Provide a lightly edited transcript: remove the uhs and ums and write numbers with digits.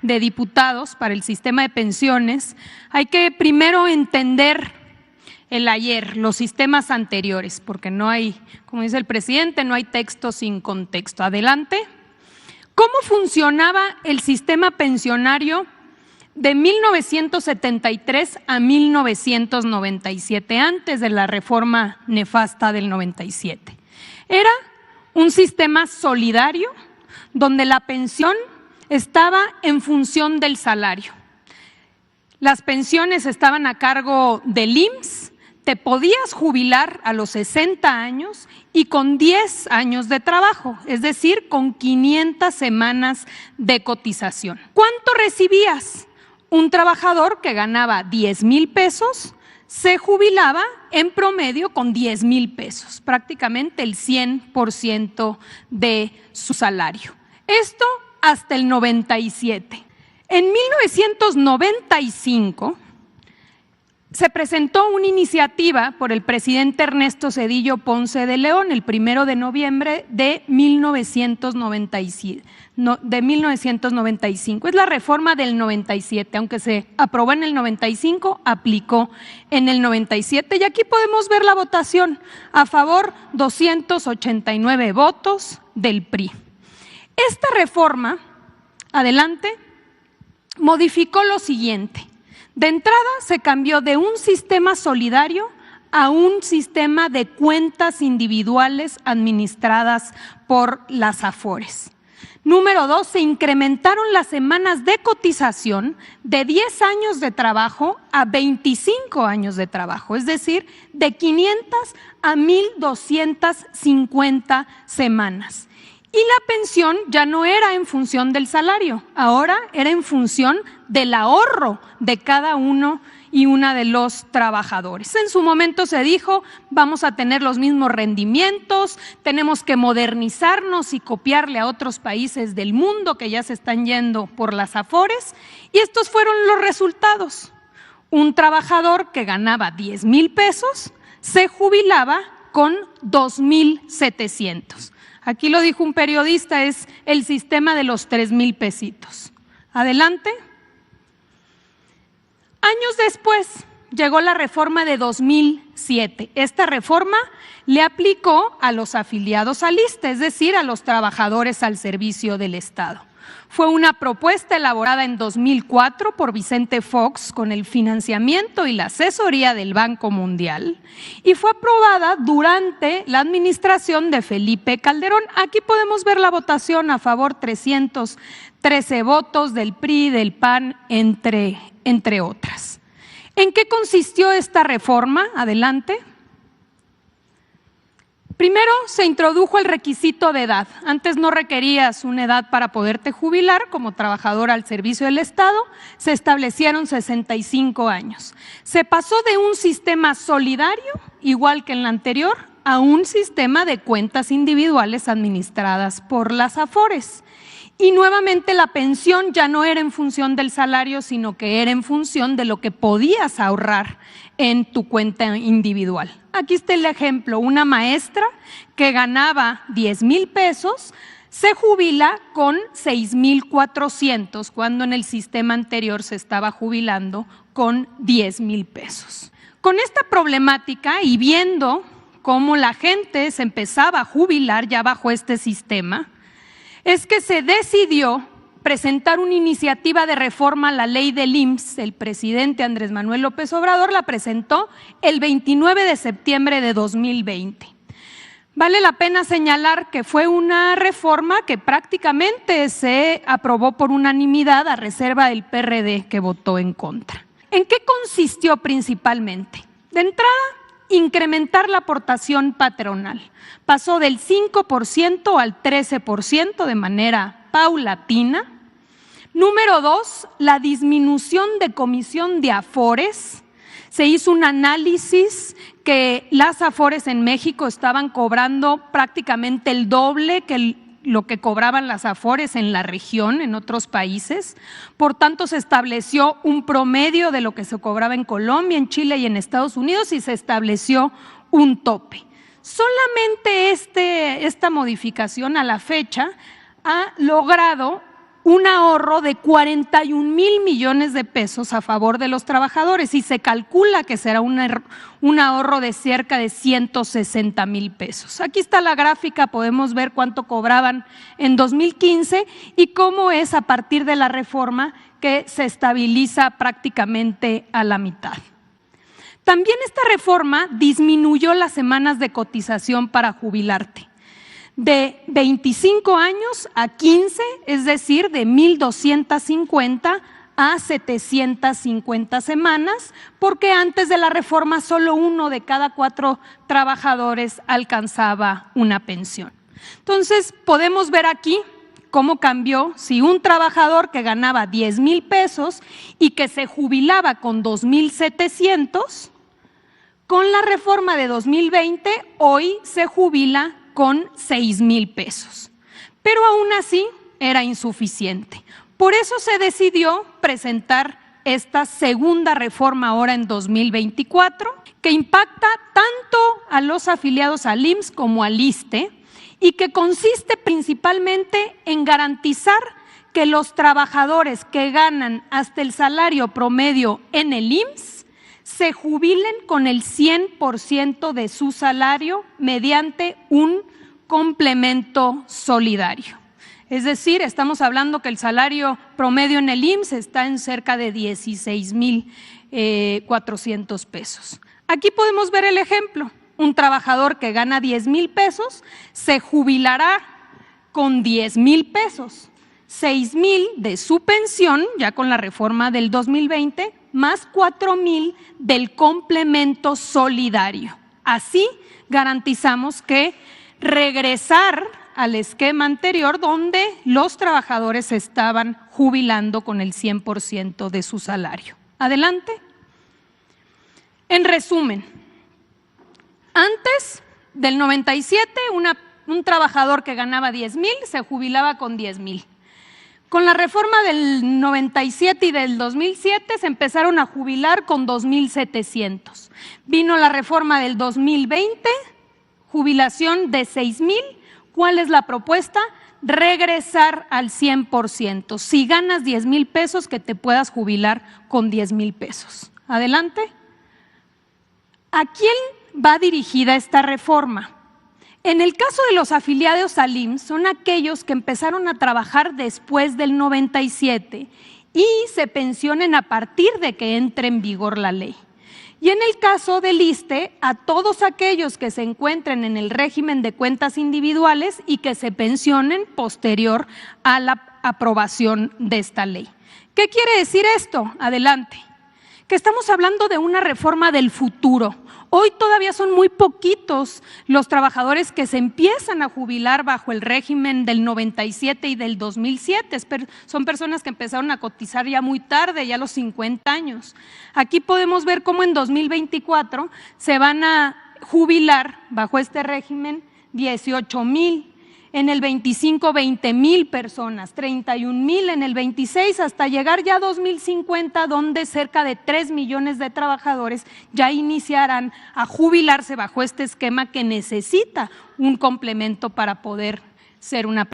de Diputados para el sistema de pensiones, hay que primero entender el ayer, los sistemas anteriores, porque no hay, como dice el presidente, no hay texto sin contexto. Adelante. ¿Cómo funcionaba el sistema pensionario de 1973 a 1997, antes de la reforma nefasta del 97? Era un sistema solidario donde la pensión estaba en función del salario. Las pensiones estaban a cargo del IMSS, te podías jubilar a los 60 años y con 10 años de trabajo, es decir, con 500 semanas de cotización. ¿Cuánto recibías? Un trabajador que ganaba 10,000 pesos se jubilaba en promedio con 10,000 pesos, prácticamente el 100% de su salario. Esto hasta el 97. En 1995 se presentó una iniciativa por el presidente Ernesto Zedillo Ponce de León el 1 de noviembre de 1995. Es la reforma del 97, aunque se aprobó en el 95, aplicó en el 97. Y aquí podemos ver la votación. A favor, 289 votos del PRI. Esta reforma, adelante, modificó lo siguiente. De entrada se cambió de un sistema solidario a un sistema de cuentas individuales administradas por las AFORES. Número 2, se incrementaron las semanas de cotización de 10 años de trabajo a 25 años de trabajo, es decir, de 500 a 1,250 semanas. Y la pensión ya no era en función del salario, ahora era en función del ahorro de cada uno y una de los trabajadores. En su momento se dijo, vamos a tener los mismos rendimientos, tenemos que modernizarnos y copiarle a otros países del mundo que ya se están yendo por las AFORES, y estos fueron los resultados. Un trabajador que ganaba 10,000 pesos se jubilaba con 2,700. Aquí lo dijo un periodista, es el sistema de los 3,000 pesitos. Adelante. Años después llegó la reforma de 2007. Esta reforma le aplicó a los afiliados al ISSSTE, es decir, a los trabajadores al servicio del Estado. Fue una propuesta elaborada en 2004 por Vicente Fox con el financiamiento y la asesoría del Banco Mundial y fue aprobada durante la administración de Felipe Calderón. Aquí podemos ver la votación: a favor 313 votos del PRI, del PAN, entre otras. ¿En qué consistió esta reforma? Adelante. Primero, se introdujo el requisito de edad. Antes no requerías una edad para poderte jubilar como trabajador al servicio del Estado, se establecieron 65 años. Se pasó de un sistema solidario, igual que en la anterior, a un sistema de cuentas individuales administradas por las AFORES. Y nuevamente la pensión ya no era en función del salario, sino que era en función de lo que podías ahorrar en tu cuenta individual. Aquí está el ejemplo: una maestra que ganaba 10,000 pesos se jubila con 6,400, cuando en el sistema anterior se estaba jubilando con 10,000 pesos. Con esta problemática y viendo cómo la gente se empezaba a jubilar ya bajo este sistema, es que se decidió presentar una iniciativa de reforma a la ley del IMSS. El presidente Andrés Manuel López Obrador la presentó el 29 de septiembre de 2020. Vale la pena señalar que fue una reforma que prácticamente se aprobó por unanimidad, a reserva del PRD, que votó en contra. ¿En qué consistió principalmente? De entrada, incrementar la aportación patronal. Pasó del 5% al 13% de manera paulatina. Número 2, la disminución de comisión de AFORES. Se hizo un análisis que las AFORES en México estaban cobrando prácticamente el doble que lo que cobraban las AFORES en la región, en otros países. Por tanto, se estableció un promedio de lo que se cobraba en Colombia, en Chile y en Estados Unidos, y se estableció un tope. Solamente esta modificación a la fecha ha logrado un ahorro de 41,000 millones de pesos a favor de los trabajadores y se calcula que será un ahorro de cerca de 160,000 pesos. Aquí está la gráfica, podemos ver cuánto cobraban en 2015 y cómo es a partir de la reforma que se estabiliza prácticamente a la mitad. También esta reforma disminuyó las semanas de cotización para jubilarte, de 25 años a 15, es decir, de 1,250 a 750 semanas, porque antes de la reforma solo 1 de cada 4 trabajadores alcanzaba una pensión. Entonces, podemos ver aquí cómo cambió si un trabajador que ganaba 10,000 pesos y que se jubilaba con 2,700, con la reforma de 2020, hoy se jubila con 6,000 pesos. Pero aún así era insuficiente. Por eso se decidió presentar esta segunda reforma ahora en 2024, que impacta tanto a los afiliados al IMSS como al ISSSTE y que consiste principalmente en garantizar que los trabajadores que ganan hasta el salario promedio en el IMSS se jubilen con el 100% de su salario mediante un complemento solidario. Es decir, estamos hablando que el salario promedio en el IMSS está en cerca de 16,400 pesos. Aquí podemos ver el ejemplo. Un trabajador que gana 10,000 pesos se jubilará con 10,000 pesos, 6,000 de su pensión, ya con la reforma del 2020, más 4,000 del complemento solidario. Así garantizamos que regresar al esquema anterior donde los trabajadores se estaban jubilando con el 100% de su salario. Adelante. En resumen, antes del 97, un trabajador que ganaba 10,000 se jubilaba con 10,000. Con la reforma del 97 y del 2007 se empezaron a jubilar con 2,700. Vino la reforma del 2020, jubilación de 6,000. ¿Cuál es la propuesta? Regresar al 100%. Si ganas 10,000 pesos, que te puedas jubilar con 10,000 pesos. Adelante. ¿A quién va dirigida esta reforma? En el caso de los afiliados al IMSS, son aquellos que empezaron a trabajar después del 97 y se pensionen a partir de que entre en vigor la ley. Y en el caso del ISSSTE, a todos aquellos que se encuentren en el régimen de cuentas individuales y que se pensionen posterior a la aprobación de esta ley. ¿Qué quiere decir esto? Adelante. Que estamos hablando de una reforma del futuro. Hoy todavía son muy poquitos los trabajadores que se empiezan a jubilar bajo el régimen del 97 y del 2007. Son personas que empezaron a cotizar ya muy tarde, ya a los 50 años. Aquí podemos ver cómo en 2024 se van a jubilar bajo este régimen 18,000. En el 25, 20,000 personas, 31,000 en el 26, hasta llegar ya a 2050, donde cerca de 3 millones de trabajadores ya iniciarán a jubilarse bajo este esquema que necesita un complemento para poder ser una